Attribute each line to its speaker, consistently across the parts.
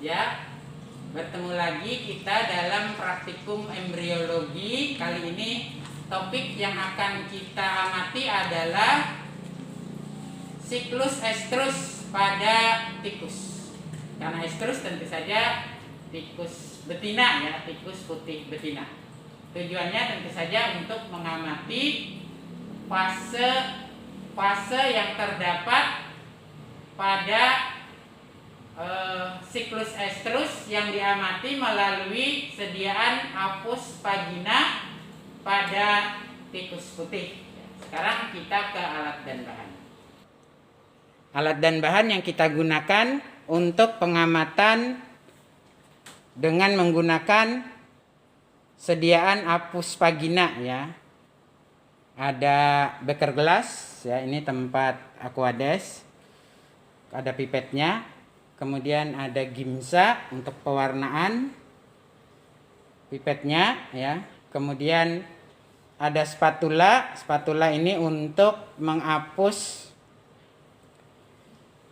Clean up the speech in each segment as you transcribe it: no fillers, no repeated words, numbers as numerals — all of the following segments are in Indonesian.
Speaker 1: Ya, bertemu lagi kita dalam praktikum embriologi. Kali ini topik yang akan kita amati adalah siklus estrus pada tikus. Karena estrus tentu saja tikus betina ya, tikus putih betina. Tujuannya tentu saja untuk mengamati fase yang terdapat pada siklus estrus yang diamati melalui sediaan apus vagina pada tikus putih. Sekarang kita ke alat dan bahan. Alat dan bahan yang kita gunakan untuk pengamatan dengan menggunakan sediaan apus vagina ya. Ada beker gelas ya, ini tempat Aquades. Ada pipetnya. Kemudian ada gimsa untuk pewarnaan pipetnya ya. Kemudian ada spatula. Spatula ini untuk menghapus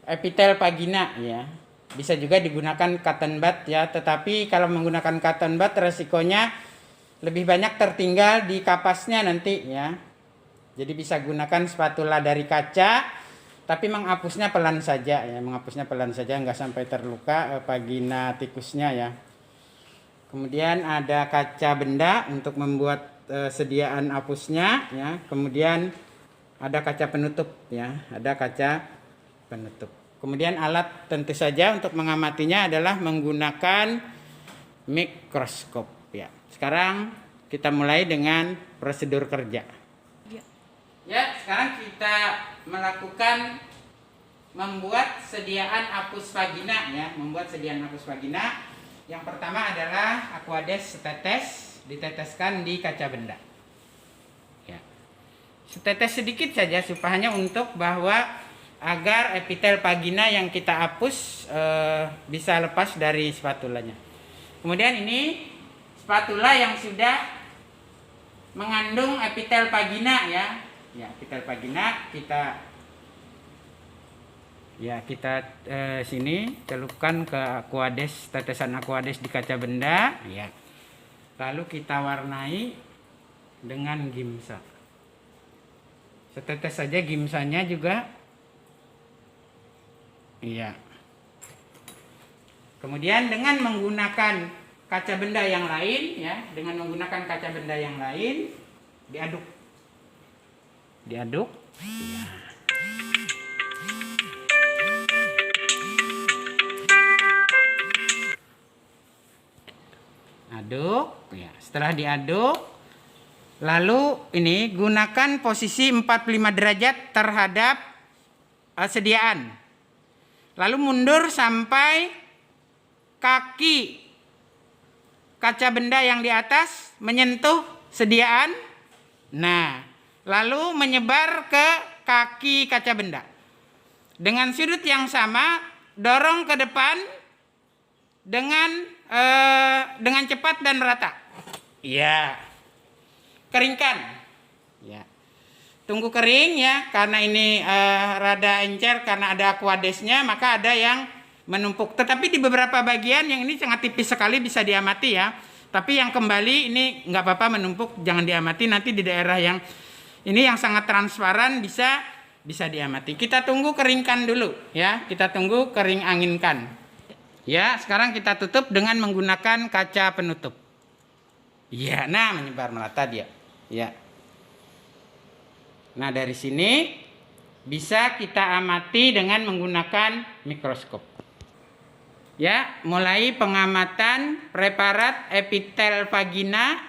Speaker 1: epitel vagina ya. Bisa juga digunakan cotton bud ya, tetapi kalau menggunakan cotton bud resikonya lebih banyak tertinggal di kapasnya nanti ya. Jadi bisa gunakan spatula dari kaca, tapi menghapusnya pelan saja ya, nggak sampai terluka vagina tikusnya ya. Kemudian ada kaca benda untuk membuat sediaan hapusnya ya. Kemudian ada kaca penutup ya, ada kaca penutup. Kemudian alat tentu saja untuk mengamatinya adalah menggunakan mikroskop ya. Sekarang kita mulai dengan prosedur kerja. Ya, sekarang kita melakukan membuat sediaan apus vagina ya, Yang pertama adalah Aquades setetes, diteteskan di kaca benda. Ya. Setetes sedikit saja supaya untuk bahwa agar epitel vagina yang kita hapus bisa lepas dari spatulanya. Kemudian ini spatula yang sudah mengandung epitel vagina ya. Ya, epitel vagina kita sini celupkan ke Aquades, tetesan Aquades di kaca benda ya. Lalu kita warnai dengan gimsa. Setetes saja gimsanya juga. Iya. Kemudian dengan menggunakan kaca benda yang lain ya, diaduk. Ya. Aduk ya. Setelah diaduk, lalu ini gunakan posisi 45 derajat terhadap sediaan. Lalu mundur sampai kaki kaca benda yang di atas menyentuh sediaan. Nah, lalu menyebar ke kaki kaca benda. Dengan sudut yang sama, dorong ke depan dengan cepat dan merata. Ya. Keringkan. Ya. Tunggu kering ya, karena ini rada encer karena ada Aquadesnya, maka ada yang menumpuk. Tetapi di beberapa bagian yang ini sangat tipis sekali bisa diamati ya. Tapi yang kembali ini nggak apa-apa menumpuk, jangan diamati. Nanti di daerah yang ini yang sangat transparan bisa diamati. Kita tunggu keringkan dulu ya. Kita tunggu kering anginkan. Ya, sekarang kita tutup dengan menggunakan kaca penutup. Ya, nah menyebar merata dia. Ya. Nah, dari sini bisa kita amati dengan menggunakan mikroskop. Ya, mulai pengamatan preparat epitel vagina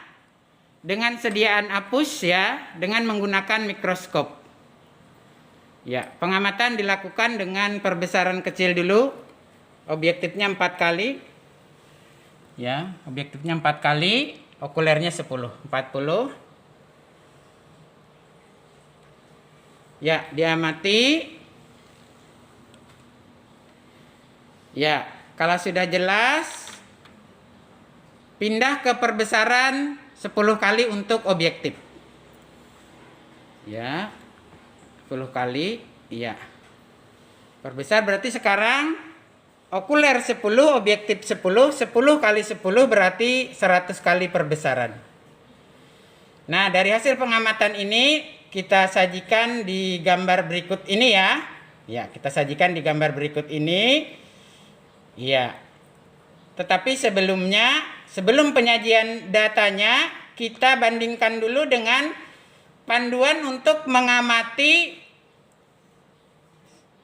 Speaker 1: dengan sediaan apus ya, dengan menggunakan mikroskop. Ya, pengamatan dilakukan dengan perbesaran kecil dulu. Objektifnya 4 kali. Ya, objektifnya 4 kali, okulernya 10, 40. Ya, diamati. Ya, kalau sudah jelas, pindah ke perbesaran 10 kali untuk objektif. Ya, 10 kali. Ya. Perbesar berarti sekarang okuler 10, objektif 10, 10 kali 10 berarti 100 kali perbesaran. Nah, dari hasil pengamatan ini kita sajikan di gambar berikut ini ya. Ya, kita sajikan di gambar berikut ini. Ya. Tetapi sebelum penyajian datanya, kita bandingkan dulu dengan panduan untuk mengamati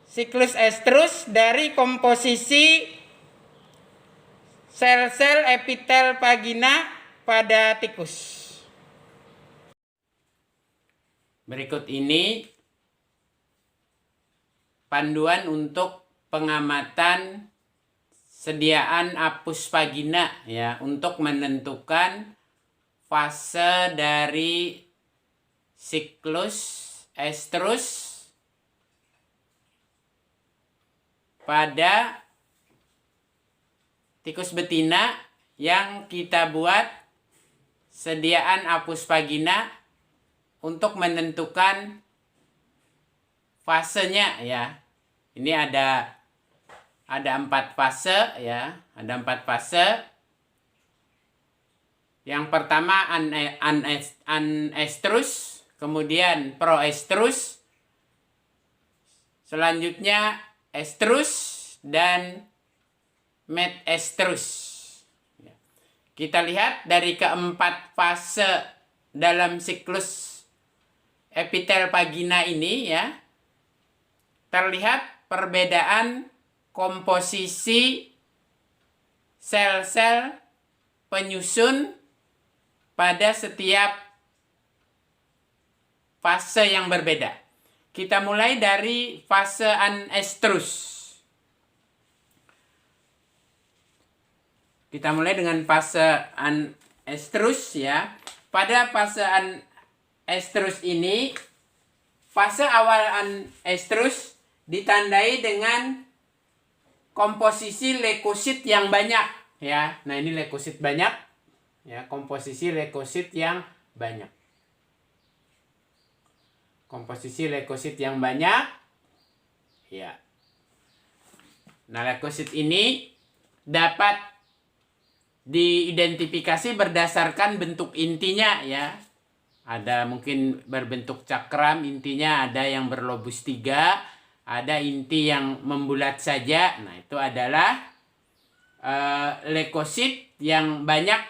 Speaker 1: siklus estrus dari komposisi sel-sel epitel vagina pada tikus. Berikut ini panduan untuk pengamatan sediaan apus vagina ya, untuk menentukan fase dari siklus estrus pada tikus betina yang kita buat sediaan apus vagina untuk menentukan fasenya ya. Ini ada 4 fase ya, ada 4 fase. Yang pertama anestrus, kemudian proestrus, selanjutnya estrus dan metaestrus. Kita lihat dari keempat fase dalam siklus epitel vagina ini ya, terlihat perbedaan komposisi sel-sel penyusun pada setiap fase yang berbeda. Kita mulai dari fase anestrus. Kita mulai dengan fase anestrus ya. Pada fase anestrus ini, fase awal anestrus ditandai dengan komposisi leukosit yang banyak ya. Nah, ini leukosit banyak. Ya, komposisi leukosit yang banyak. Komposisi leukosit yang banyak. Ya. Nah, leukosit ini dapat diidentifikasi berdasarkan bentuk intinya ya. Ada mungkin berbentuk cakram intinya, ada yang berlobus 3, ada inti yang membulat saja. Nah, itu adalah leukosit yang banyak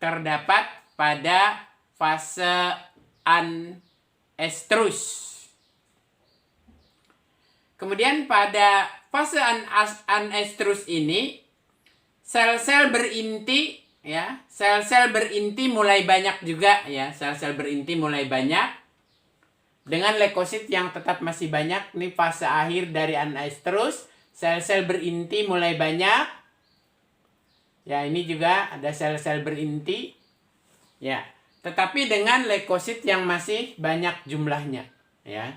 Speaker 1: terdapat pada fase anestrus. Kemudian pada fase anestrus ini sel-sel berinti ya, sel-sel berinti mulai banyak juga ya, sel-sel berinti mulai banyak dengan leukosit yang tetap masih banyak. Ini fase akhir dari anestrus, sel-sel berinti mulai banyak. Ya, ini juga ada sel-sel berinti. Ya, tetapi dengan leukosit yang masih banyak jumlahnya, ya.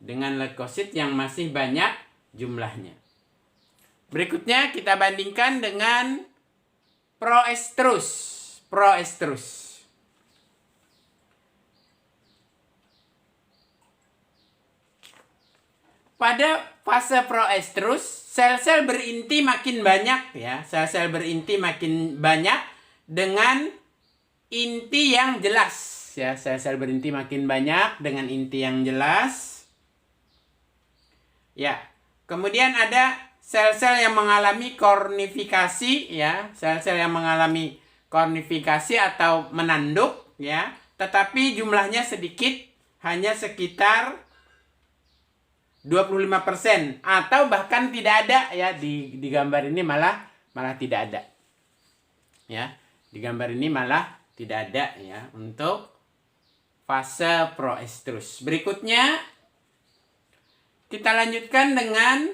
Speaker 1: Dengan leukosit yang masih banyak jumlahnya. Berikutnya kita bandingkan dengan proestrus. Pada fase proestrus, sel-sel berinti makin banyak ya, sel-sel berinti makin banyak dengan inti yang jelas ya, sel-sel berinti makin banyak dengan inti yang jelas. Ya. Kemudian ada sel-sel yang mengalami kornifikasi ya, sel-sel yang mengalami kornifikasi atau menanduk ya, tetapi jumlahnya sedikit, hanya sekitar 25% atau bahkan tidak ada ya, di gambar ini malah tidak ada. Ya, di gambar ini malah tidak ada ya untuk fase proestrus. Berikutnya kita lanjutkan dengan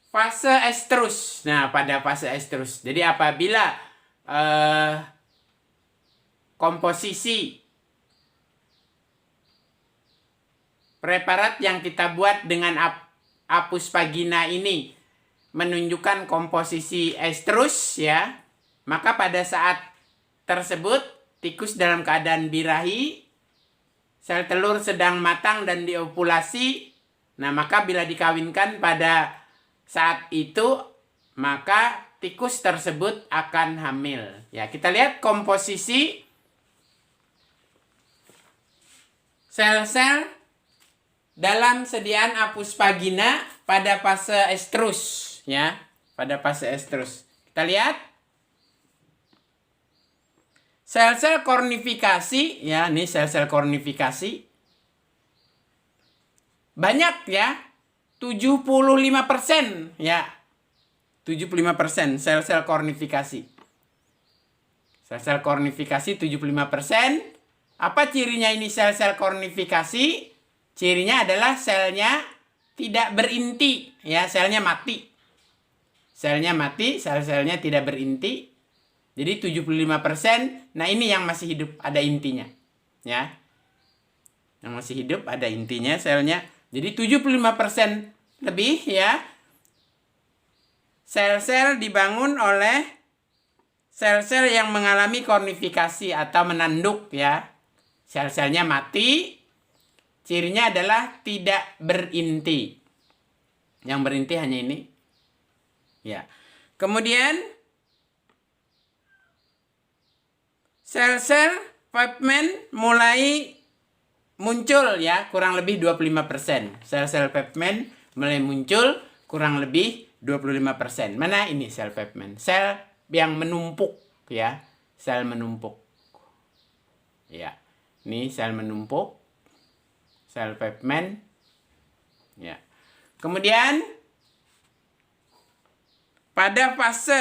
Speaker 1: fase estrus. Nah, pada fase estrus. Jadi apabila komposisi preparat yang kita buat dengan apus vagina ini menunjukkan komposisi estrus ya, maka pada saat tersebut tikus dalam keadaan birahi, sel telur sedang matang dan diovulasi, Nah, maka bila dikawinkan pada saat itu, maka tikus tersebut akan hamil. Ya, kita lihat komposisi sel-sel dalam sediaan apus vagina pada fase estrus, ya, pada fase estrus. Kita lihat sel-sel kornifikasi, ya, ini sel-sel kornifikasi. Banyak ya, 75% ya. 75% sel-sel kornifikasi. Sel-sel kornifikasi 75%. Apa cirinya ini sel-sel kornifikasi? Cirinya adalah selnya tidak berinti, ya, selnya mati. Selnya mati, sel-selnya tidak berinti. Jadi 75%, nah ini yang masih hidup, ada intinya. Ya. Yang masih hidup ada intinya selnya. Jadi 75% lebih ya. Sel-sel dibangun oleh sel-sel yang mengalami kornifikasi atau menanduk ya. Sel-selnya mati. Cirinya adalah tidak berinti. Yang berinti hanya ini. Ya. Kemudian sel-sel pigmen mulai muncul ya, kurang lebih 25%. Sel-sel pigmen mulai muncul kurang lebih 25%. Mana ini sel pigmen? Sel yang menumpuk ya, sel menumpuk. Ya. Ini sel menumpuk. Sel pigmen. Ya. Kemudian pada fase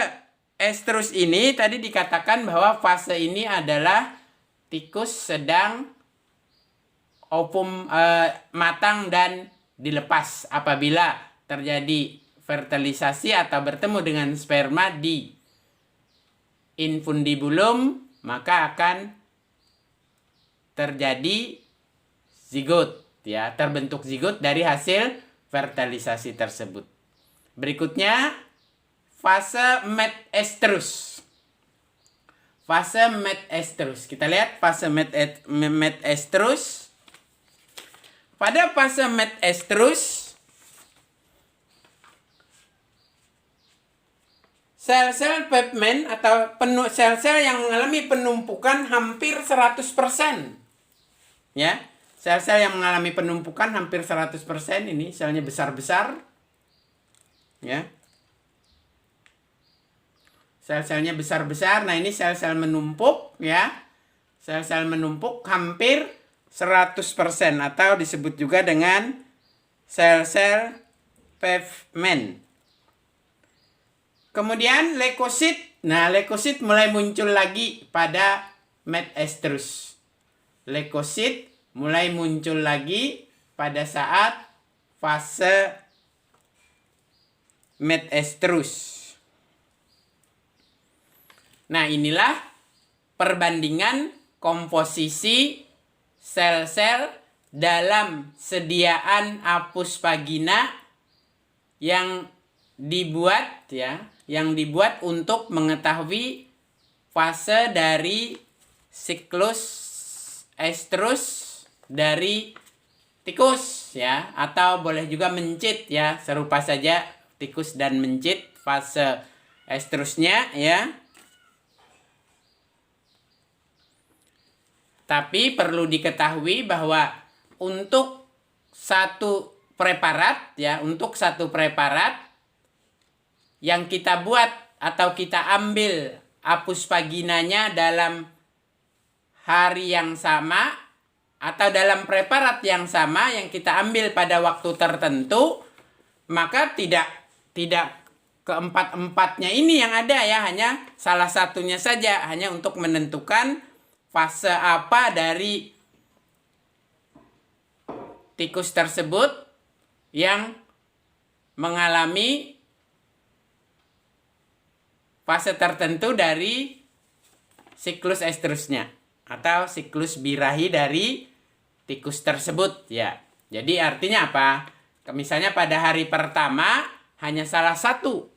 Speaker 1: estrus ini tadi dikatakan bahwa fase ini adalah tikus sedang ovum matang dan dilepas. Apabila terjadi fertilisasi atau bertemu dengan sperma di infundibulum, maka akan terjadi zigot ya, terbentuk zigot dari hasil fertilisasi tersebut. Berikutnya fase metestrus. Fase metestrus. Kita lihat fase metestrus. Pada fase metestrus, sel-sel pigmen atau sel-sel yang mengalami penumpukan hampir 100%. Ya, sel-sel yang mengalami penumpukan hampir 100%, ini selnya besar-besar. Ya. Sel-selnya besar-besar. Nah, ini sel-sel menumpuk ya. Sel-sel menumpuk hampir 100% atau disebut juga dengan sel-sel pigmen. Kemudian leukosit. Nah, leukosit mulai muncul lagi pada metestrus. Leukosit mulai muncul lagi pada saat fase metestrus. Nah, inilah perbandingan komposisi sel-sel dalam sediaan apus vagina yang dibuat ya, yang dibuat untuk mengetahui fase dari siklus estrus dari tikus ya, atau boleh juga mencit ya, serupa saja tikus dan mencit fase estrusnya ya. Tapi perlu diketahui bahwa untuk satu preparat ya, untuk satu preparat yang kita buat atau kita ambil apus vaginanya dalam hari yang sama atau dalam preparat yang sama yang kita ambil pada waktu tertentu, maka tidak keempat-empatnya ini yang ada ya, hanya salah satunya saja, hanya untuk menentukan fase apa dari tikus tersebut yang mengalami fase tertentu dari siklus estrusnya atau siklus birahi dari tikus tersebut ya. Jadi artinya apa? Misalnya pada hari pertama hanya salah satu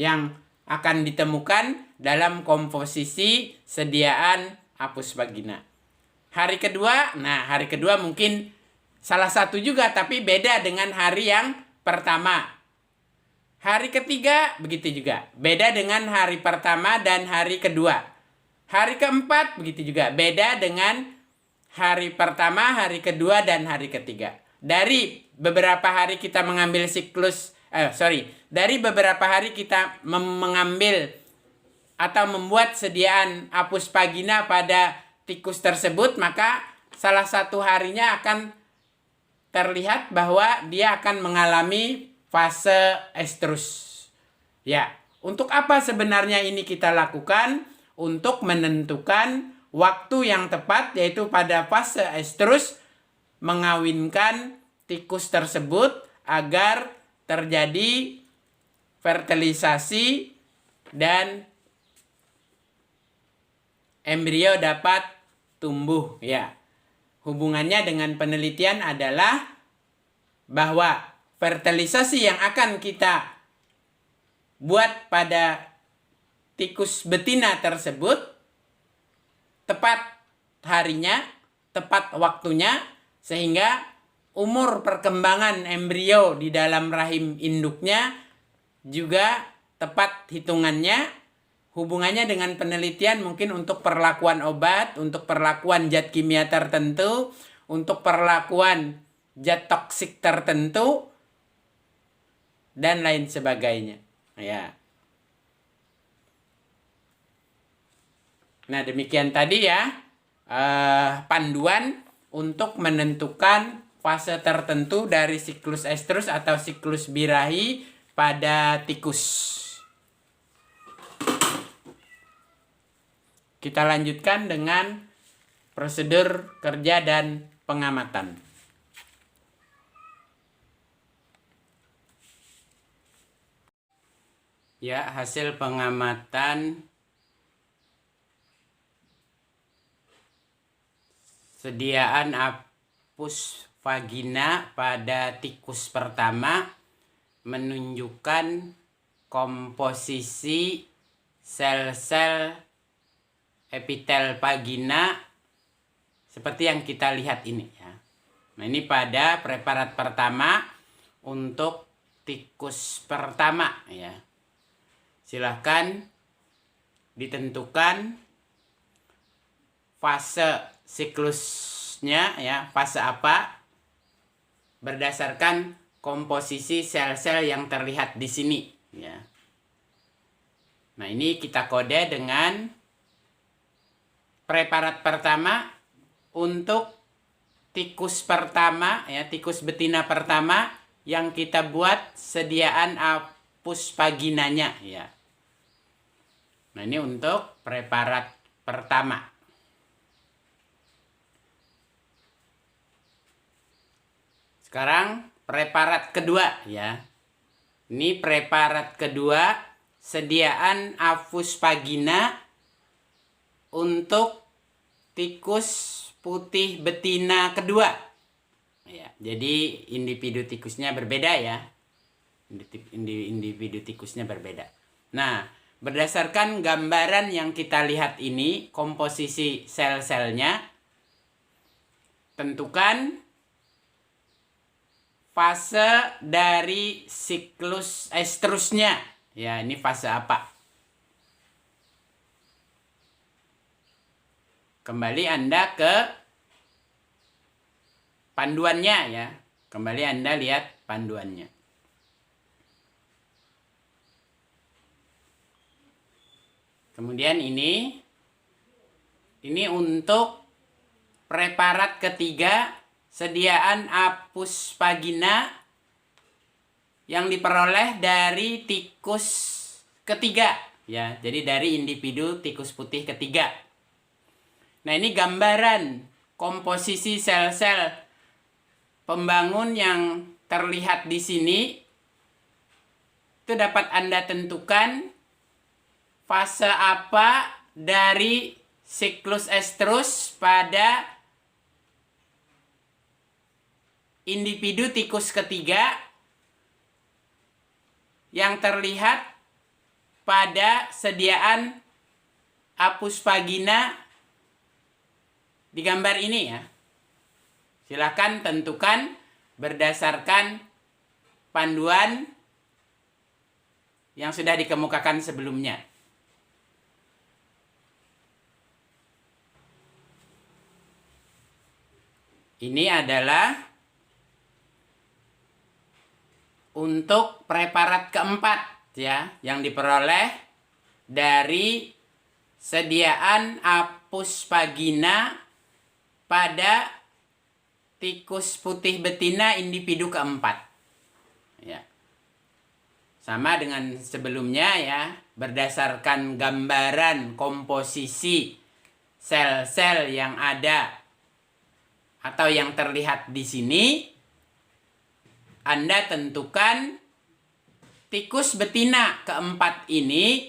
Speaker 1: yang akan ditemukan dalam komposisi sediaan apus vagina. Hari kedua, nah hari kedua mungkin
Speaker 2: salah satu juga, tapi beda dengan hari yang pertama. Hari ketiga begitu juga, beda dengan hari pertama dan hari kedua. Hari keempat begitu juga, beda dengan hari pertama, hari kedua, dan hari ketiga. Dari beberapa hari kita mengambil dari beberapa hari kita mengambil atau membuat sediaan apus vagina pada tikus tersebut, maka salah satu harinya akan terlihat bahwa dia akan mengalami fase estrus. Ya, untuk apa sebenarnya ini kita lakukan? Untuk menentukan waktu yang tepat, yaitu pada fase estrus, mengawinkan tikus tersebut agar terjadi fertilisasi dan embrio dapat tumbuh. Ya, hubungannya dengan penelitian adalah bahwa fertilisasi yang akan kita buat pada tikus betina tersebut tepat harinya, tepat waktunya, sehingga umur perkembangan embrio di dalam rahim induknya juga tepat hitungannya. Hubungannya dengan penelitian mungkin untuk perlakuan obat, untuk perlakuan zat kimia tertentu, untuk perlakuan zat toksik tertentu, dan lain sebagainya. Ya. Nah, demikian tadi ya panduan untuk menentukan fase tertentu dari siklus estrus atau siklus birahi pada tikus. Kita lanjutkan dengan prosedur kerja dan pengamatan. Ya, hasil pengamatan sediaan apus vagina pada tikus pertama menunjukkan komposisi sel-sel epitel vagina seperti yang kita lihat ini ya. Nah, ini pada preparat pertama untuk tikus pertama ya. Silahkan ditentukan fase siklusnya ya, fase apa, berdasarkan komposisi sel-sel yang terlihat di sini ya. Nah, ini kita kode dengan preparat pertama untuk tikus pertama ya, tikus betina pertama yang kita buat sediaan apus vaginanya ya. Nah, ini untuk preparat pertama. Sekarang preparat kedua ya. Ini preparat kedua sediaan apus vagina untuk tikus putih betina kedua. Ya, jadi individu tikusnya berbeda ya. Individu tikusnya berbeda. Nah, berdasarkan gambaran yang kita lihat ini, komposisi sel-selnya, tentukan fase dari siklus estrusnya. Ya, ini fase apa? Kembali Anda ke panduannya ya. Kembali Anda lihat panduannya. Kemudian ini untuk preparat ketiga sediaan apus vagina yang diperoleh dari tikus ketiga ya. Jadi dari individu tikus putih ketiga. Nah, ini gambaran komposisi sel-sel pembangun yang terlihat di sini. Itu dapat Anda tentukan fase apa dari siklus estrus pada individu tikus ketiga yang terlihat pada sediaan apus vagina di gambar ini ya. Silakan tentukan berdasarkan panduan yang sudah dikemukakan sebelumnya. Ini adalah untuk preparat keempat ya, yang diperoleh dari sediaan apus vagina pada tikus putih betina individu keempat. Ya. Sama dengan sebelumnya ya, berdasarkan gambaran komposisi sel-sel yang ada atau yang terlihat di sini, Anda tentukan tikus betina keempat ini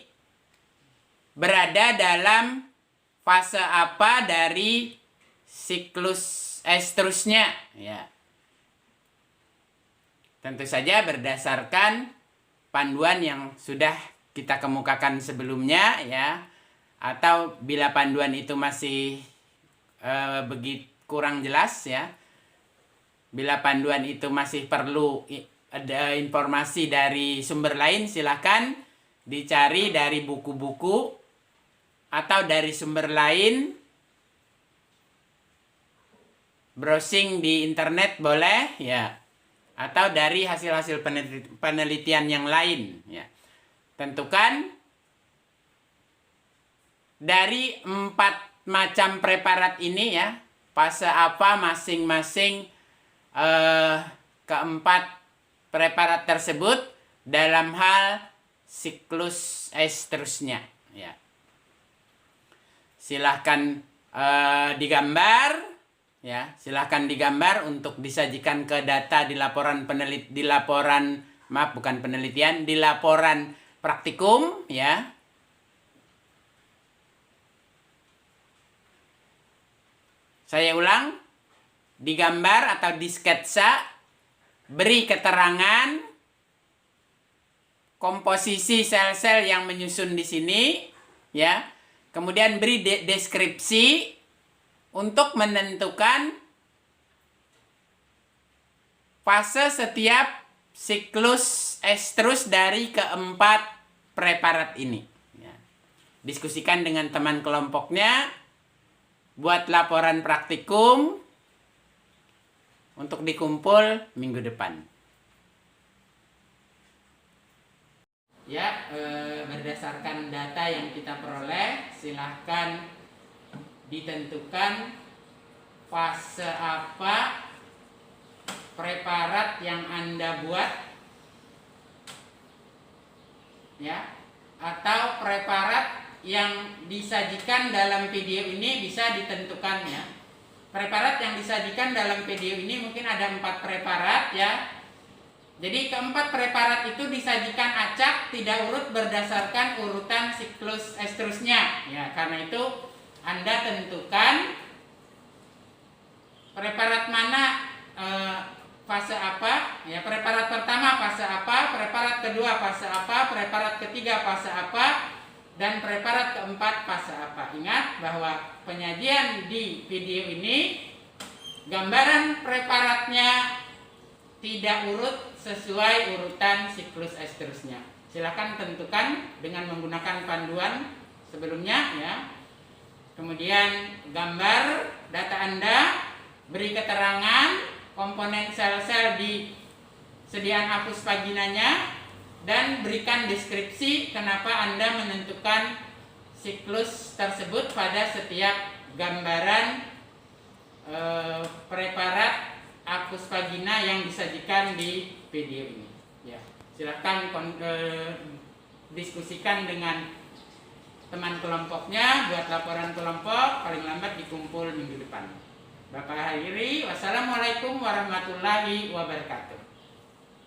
Speaker 2: berada dalam fase apa dari siklus estrusnya ya. Tentu saja berdasarkan panduan yang sudah kita kemukakan sebelumnya ya, atau bila panduan itu masih begitu kurang jelas ya, bila panduan itu masih perlu ada informasi dari sumber lain, silakan dicari dari buku-buku atau dari sumber lain, browsing di internet boleh ya, atau dari hasil-hasil penelitian yang lain ya. Tentukan dari 4 macam preparat ini ya, fase apa masing-masing keempat preparat tersebut dalam hal siklus estrusnya ya. Silahkan digambar ya, silahkan digambar untuk disajikan ke data di laporan di laporan praktikum ya. Saya ulang, digambar atau disketsa, beri keterangan komposisi sel-sel yang menyusun di sini ya. Kemudian beri deskripsi untuk menentukan fase setiap siklus estrus dari keempat preparat ini ya. Diskusikan dengan teman kelompoknya, buat laporan praktikum untuk dikumpul minggu depan. Ya, berdasarkan data yang kita peroleh, silahkan ditentukan fase apa preparat yang Anda buat ya, atau preparat yang disajikan dalam video ini bisa ditentukan ya. Preparat yang disajikan dalam video ini mungkin ada 4 preparat ya. Jadi keempat preparat itu disajikan acak, tidak urut berdasarkan urutan siklus estrusnya ya. Karena itu Anda tentukan preparat mana fase apa ya. Preparat pertama fase apa, preparat kedua fase apa, preparat ketiga fase apa, dan preparat keempat fase apa. Ingat bahwa penyajian di video ini gambaran preparatnya tidak urut sesuai urutan siklus estrusnya. Silakan tentukan dengan menggunakan panduan sebelumnya ya. Kemudian gambar data Anda, beri keterangan komponen sel-sel di sediaan apus vaginanya, dan berikan deskripsi kenapa Anda menentukan siklus tersebut pada setiap gambaran preparat apus vagina yang disajikan di video ini. Ya, silakan diskusikan dengan teman kelompoknya buat laporan kelompok paling lambat dikumpul minggu depan. Bapak akhiri, wassalamualaikum warahmatullahi wabarakatuh.